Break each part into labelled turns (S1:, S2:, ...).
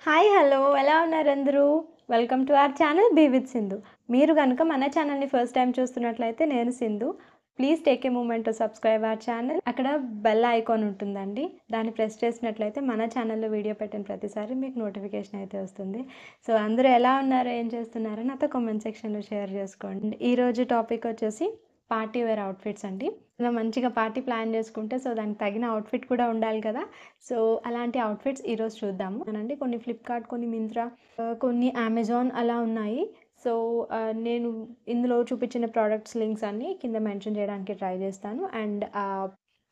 S1: Hi hello ఎలా ఉన్నారు అందరూ? Welcome to our channel be with Sindhu. మీరు గనుక మన ఛానల్‌ని ఫస్ట్ టైమ్ చూస్తున్నట్లయితే నేను Sindhu. Please take a moment to subscribe our channel. అక్కడ బెల్ ఐకాన్ ఉంటుందండి. దాన్ని ప్రెస్ చేసినట్లయితే మన ఛానల్‌లో వీడియో పెట్టిన ప్రతిసారి మీకు నోటిఫికేషన్ అయితే వస్తుంది. సో అందరూ ఎలా ఉన్నారు? ఏం చేస్తున్నారో నాతో కామెంట్ సెక్షన్‌లో షేర్ చేసుకోండి. ఈరోజు టాపిక్ వచ్చేసి పార్టీ వేర్ అవుట్‌ఫిట్స్ అండి. ఇలా మంచిగా పార్టీ ప్లాన్ చేసుకుంటే సో దానికి తగిన అవుట్‌ఫిట్ కూడా ఉండాలి కదా! సో అలాంటి అవుట్‌ఫిట్స్ ఈరోజు చూద్దాము. అనండి కొన్ని ఫ్లిప్‌కార్ట్, కొన్ని మింత్రా, కొన్ని అమెజాన్ అలా ఉన్నాయి. సో నేను ఇందులో చూపించిన ప్రొడక్ట్స్ లింక్స్ అన్నీ కింద మెన్షన్ చేయడానికి ట్రై చేస్తాను. అండ్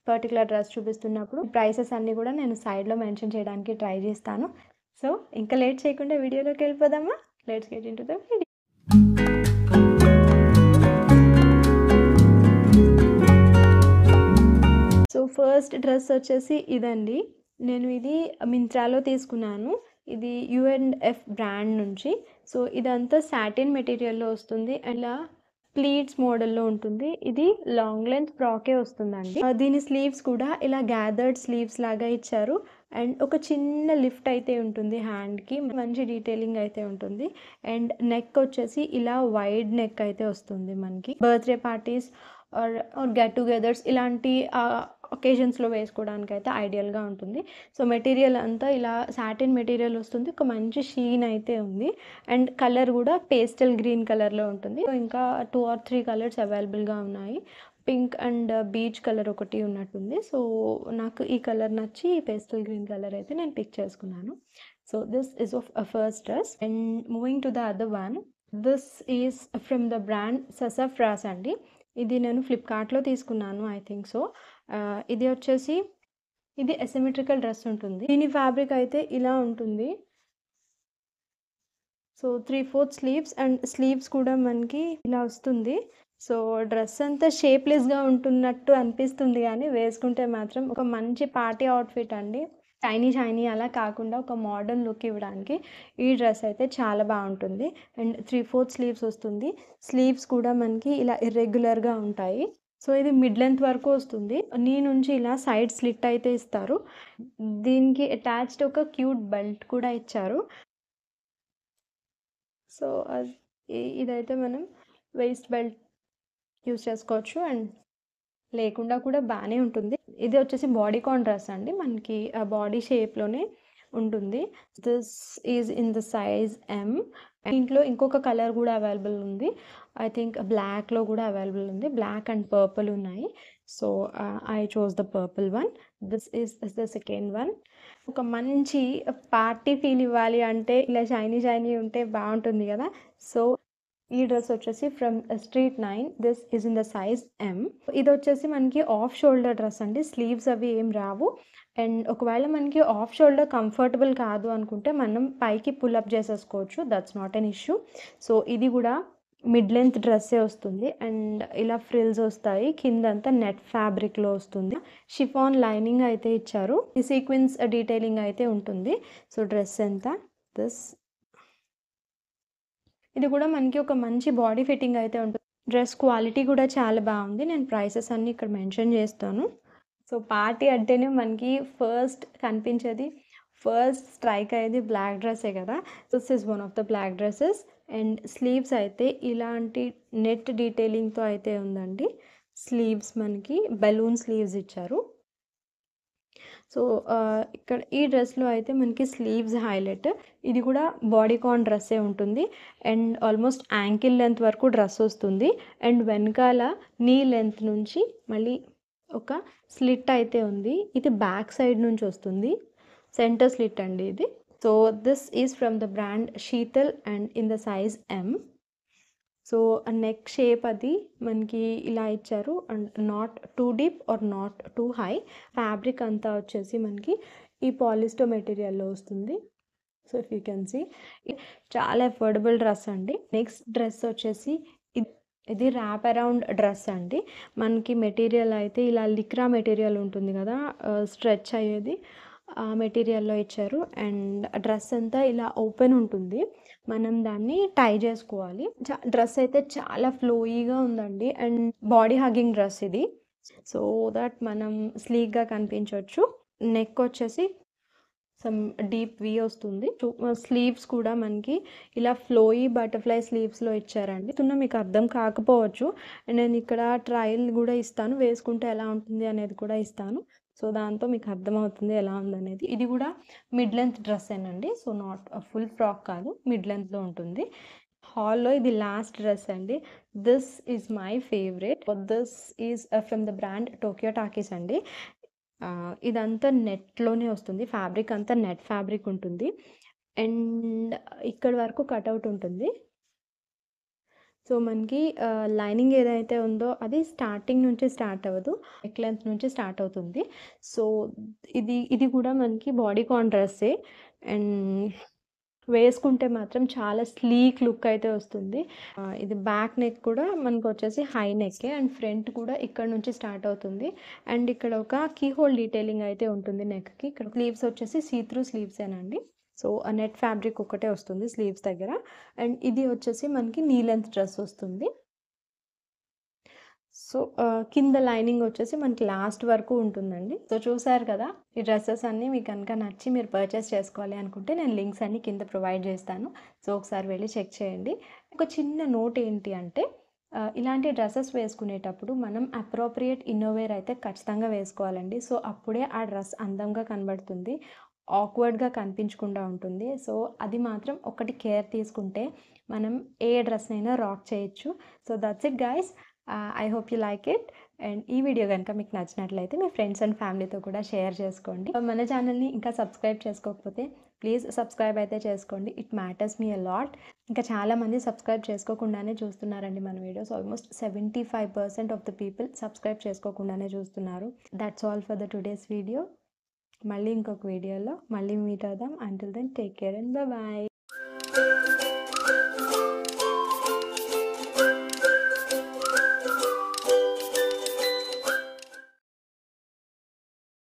S1: పర్టిక్యులర్ డ్రెస్ చూపిస్తున్నప్పుడు ప్రైసెస్ అన్నీ కూడా నేను సైడ్‌లో మెన్షన్ చేయడానికి ట్రై చేస్తాను. సో ఇంకా లేట్ చేయకుండా వీడియోలోకి వెళ్ళిపోదామా? Let's get into the video. So first dress వచ్చేసి ఇదండి. నేను ఇది మింత్రాలో తీసుకున్నాను. ఇది యూ&ఎఫ్ బ్రాండ్ నుంచి. సో ఇదంతా సాటిన్ మెటీరియల్‌లో వస్తుంది. ఇలా ప్లీట్స్ మోడల్‌లో ఉంటుంది. ఇది లాంగ్ లెంత్ ఫ్రాకే వస్తుందండి. దీని స్లీవ్స్ కూడా ఇలా గ్యాదర్డ్ స్లీవ్స్ లాగా ఇచ్చారు. అండ్ ఒక చిన్న లిఫ్ట్ అయితే ఉంటుంది హ్యాండ్‌కి. మంచి డీటెయిలింగ్ అయితే ఉంటుంది. అండ్ నెక్ వచ్చేసి ఇలా వైడ్ నెక్ అయితే వస్తుంది మనకి. Birthday parties or get togethers ఇలాంటి ఒకేషన్స్‌లో వేసుకోవడానికైతే ఐడియల్‌గా ఉంటుంది. సో మెటీరియల్ అంతా ఇలా సాటిన్ మెటీరియల్ వస్తుంది. ఒక మంచి షీన్ అయితే ఉంది. అండ్ కలర్ కూడా పేస్టల్ గ్రీన్ కలర్‌లో ఉంటుంది. సో ఇంకా 2 ఆర్ 3 కలర్స్ అవైలబుల్‌గా ఉన్నాయి. పింక్ అండ్ బీచ్ కలర్ ఒకటి ఉన్నట్టుంది. సో నాకు ఈ కలర్ నచ్చి పేస్టల్ గ్రీన్ కలర్ అయితే నేను పిక్ చేసుకున్నాను. So this is of first dress. And moving to the other one. This is from the brand Sassafras అండి. ఇది నేను ఫ్లిప్‌కార్ట్‌లో తీసుకున్నాను ఐ థింక్ సో. ఇది వచ్చేసి ఇది అసిమెట్రికల్ డ్రెస్ ఉంటుంది. దీని ఫ్యాబ్రిక్ అయితే ఇలా ఉంటుంది. సో 3/4 స్లీవ్స్ అండ్ స్లీవ్స్ కూడా మనకి ఇలా వస్తుంది. సో డ్రెస్ అంతా షేప్‌లెస్‌గా ఉంటున్నట్టు అనిపిస్తుంది గానీ వేసుకుంటే మాత్రం ఒక మంచి పార్టీ అవుట్‌ఫిట్ అండి. షైనీ అలా కాకుండా ఒక మోడర్న్ లుక్ ఇవ్వడానికి ఈ డ్రెస్ అయితే చాలా బావుంటుంది. అండ్ 3/4 స్లీవ్స్ వస్తుంది. స్లీవ్స్ కూడా మనకి ఇలా ఇర్రెగ్యులర్‌గా ఉంటాయి. సో ఇది మిడ్ లెంత్ వరకు వస్తుంది. నీ నుంచి ఇలా సైడ్ స్లిట్ అయితే ఇస్తారు. దీనికి అటాచ్డ్ ఒక క్యూట్ బెల్ట్ కూడా ఇచ్చారు. సో ఇదైతే మనం వేస్ట్ బెల్ట్ యూజ్ చేసుకోవచ్చు. అండ్ లేకుండా కూడా బాగానే ఉంటుంది. ఇది వచ్చేసి బాడీకాన్ డ్రెస్ అండి. మనకి బాడీ షేప్‌లోనే ఉంటుంది. This is in the size M. దీంట్లో ఇంకొక కలర్ కూడా అవైలబుల్ ఉంది. ఐ థింక్ బ్లాక్‌లో కూడా అవైలబుల్ ఉంది. బ్లాక్ అండ్ పర్పుల్ ఉన్నాయి. So I chose the purple one. This is the second one. ఒక మంచి పార్టీ ఫీల్ ఇవ్వాలి అంటే ఇలా షైనీ ఉంటే బాగుంటుంది కదా! సో ఈ డ్రెస్ వచ్చేసి from street 9. This is in the size M. ఇది వచ్చేసి మనకి ఆఫ్ షోల్డర్ డ్రెస్ అండి. స్లీవ్స్ అవి ఏం రావు. అండ్ ఒకవేళ మనకి ఆఫ్ షోల్డర్ కంఫర్టబుల్ కాదు అనుకుంటే మనం పైకి పుల్ అప్ చేసేసుకోవచ్చు. That's not an issue. So ఇది కూడా మిడ్ లెంత్ డ్రెస్సే వస్తుంది. అండ్ ఇలా ఫ్రిల్స్ వస్తాయి. కిందంతా నెట్ ఫ్యాబ్రిక్‌లో వస్తుంది. షిఫాన్ లైనింగ్ అయితే ఇచ్చారు. ఈ సీక్వెన్స్ డీటెయిలింగ్ అయితే ఉంటుంది. సో డ్రెస్ ఎంత దిస్. ఇది కూడా మనకి ఒక మంచి బాడీ ఫిట్టింగ్ అయితే ఉంటుంది. డ్రెస్ క్వాలిటీ కూడా చాలా బాగుంది. నేను ప్రైసెస్ అన్నీ ఇక్కడ మెన్షన్ చేస్తాను. సో పార్టీ అంటేనే మనకి ఫస్ట్ కనిపించేది, ఫస్ట్ స్ట్రైక్ అయ్యేది బ్లాక్ డ్రెస్సే కదా! This is one of the black dresses. And sleeves అయితే ఇలాంటి నెట్ డీటెయిలింగ్‌తో అయితే ఉందండి. స్లీవ్స్ మనకి బెలూన్ స్లీవ్స్ ఇచ్చారు. సో ఇక్కడ ఈ డ్రెస్‌లో అయితే మనకి స్లీవ్స్ హైలైట్. ఇది కూడా బాడీకాన్ డ్రెస్సే ఉంటుంది. అండ్ ఆల్మోస్ట్ యాంకిల్ లెంత్ వరకు డ్రెస్ వస్తుంది. అండ్ వెనకాల నీ లెంత్ నుంచి మళ్ళీ ఒక స్లిట్ అయితే ఉంది. ఇది బ్యాక్ సైడ్ నుంచి వస్తుంది. సెంటర్ స్లిట్ అండి ఇది. So this is from the brand Sheetal and in the size M. So neck shape అది మనకి ఇలా ఇచ్చారు. And not too deep or not too high. Fabric అంతా వచ్చేసి మనకి ఈ పాలిస్టర్ మెటీరియల్‌లో వస్తుంది. So if you can see చాలా అఫోర్డబుల్ డ్రెస్ అండి. నెక్స్ట్ డ్రెస్ వచ్చేసి ఇది ర్యాప్ అరౌండ్ డ్రెస్ అండి. మనకి మెటీరియల్ అయితే ఇలా లిక్రా మెటీరియల్ ఉంటుంది కదా! స్ట్రెచ్ అయ్యేది. ఆ మెటీరియల్‌లో ఇచ్చారు. అండ్ డ్రెస్ అంతా ఇలా ఓపెన్ ఉంటుంది. మనం దాన్ని టై చేసుకోవాలి. డ్రెస్ అయితే చాలా ఫ్లోయీగా ఉందండి. అండ్ బాడీ హగ్గింగ్ డ్రెస్ ఇది. సో దట్ మనం స్లీక్‌గా కనిపించొచ్చు. నెక్ వచ్చేసి సమ్ డీప్ వి వస్తుంది. స్లీవ్స్ కూడా మనకి ఇలా ఫ్లోయీ బటర్‌ఫ్లై స్లీవ్స్‌లో ఇచ్చారండి. మీకు అర్థం కాకపోవచ్చు. నేను ఇక్కడ ట్రయల్ గూడా ఇస్తాను. వేసుకుంటే ఎలా ఉంటుంది అనేది కూడా ఇస్తాను. సో, దాంతో మీకు అర్థమవుతుంది ఎలా ఉందనేది. ఇది గూడా మిడ్ లెంత్ డ్రెస్సేనండి. సో, నాట్ ఫుల్ ఫ్రాక్ కాదు. మిడ్ లెంత్‌లో ఉంటుంది. హాల్‌లో ఇది లాస్ట్ డ్రెస్ అండి. This is my favourite. This is from the brand Tokyo Talkies అండి. ఇదంతా నెట్‌లోనే వస్తుంది. ఫ్యాబ్రిక్ అంతా నెట్ ఫ్యాబ్రిక్ ఉంటుంది. అండ్ ఇక్కడి వరకు కటౌట్ ఉంటుంది. సో, మనకి లైనింగ్ ఏదైతే ఉందో అది స్టార్టింగ్ నుంచి స్టార్ట్ అవ్వదు. నెక్ లెంత్ నుంచి స్టార్ట్ అవుతుంది. సో, ఇది కూడా మనకి బాడీకాన్ డ్రెస్సే. అండ్ వేసుకుంటే మాత్రం చాలా స్లీక్ లుక్ అయితే వస్తుంది. ఇది బ్యాక్ నెక్ కూడా మనకొచ్చేసి హై నెక్కే అండ్ ఫ్రంట్ కూడా ఇక్కడ నుంచి స్టార్ట్ అవుతుంది. అండ్ ఇక్కడ ఒక కీ హోల్ డీటెయిలింగ్ అయితే ఉంటుంది నెక్‌కి. ఇక్కడ స్లీవ్స్ వచ్చేసి సీ త్రూ స్లీవ్సేనండి. సో, ఆ నెట్ ఫ్యాబ్రిక్ ఒక్కటే వస్తుంది స్లీవ్స్ దగ్గర. అండ్ ఇది వచ్చేసి మనకి నీ లెంత్ డ్రెస్ వస్తుంది. సో, కింద లైనింగ్ వచ్చేసి మనకి లాస్ట్ వరకు ఉంటుందండి. సో, చూసారు కదా! ఈ డ్రెసెస్ అన్నీ మీకు గనుక నచ్చి మీరు పర్చేస్ చేసుకోవాలి అనుకుంటే నేను లింక్స్ అన్నీ కింద ప్రొవైడ్ చేస్తాను. సో, ఒకసారి వెళ్లి చెక్ చేయండి. ఒక చిన్న నోట్ ఏంటి అంటే ఇలాంటి డ్రెసెస్ వేసుకునేటప్పుడు మనం అప్రోప్రియేట్ ఇన్నోవేర్ అయితే ఖచ్చితంగా వేసుకోవాలండి. సో, అప్పుడే ఆ డ్రెస్ అందంగా కనబడుతుంది. ఆక్వర్డ్‌గా కనిపించకుండా ఉంటుంది. సో, అది మాత్రం ఒకటి కేర్ తీసుకుంటే మనం ఏ డ్రెస్‌నైనా రాక్ చేయొచ్చు. So, that's it guys. I hope you like it. And ఈ వీడియో గనుక మీకు నచ్చినట్లయితే మీ ఫ్రెండ్స్ అండ్ ఫ్యామిలీతో కూడా షేర్ చేసుకోండి. మన ఛానల్‌ని ఇంకా సబ్స్క్రైబ్ చేసుకోకపోతే ప్లీజ్ సబ్స్క్రైబ్ అయితే చేసుకోండి. It matters me a lot. ఇంకా చాలామంది సబ్స్క్రైబ్ చేసుకోకుండానే చూస్తున్నారండి మన videos. Almost 75% of the people subscribe చేసుకోకుండానే చూస్తున్నారు. That's all for the today's video. మళ్ళీ ఇంకొక వీడియోలో మళ్ళీ మీట్ అవుదాం. Until then take care and bye.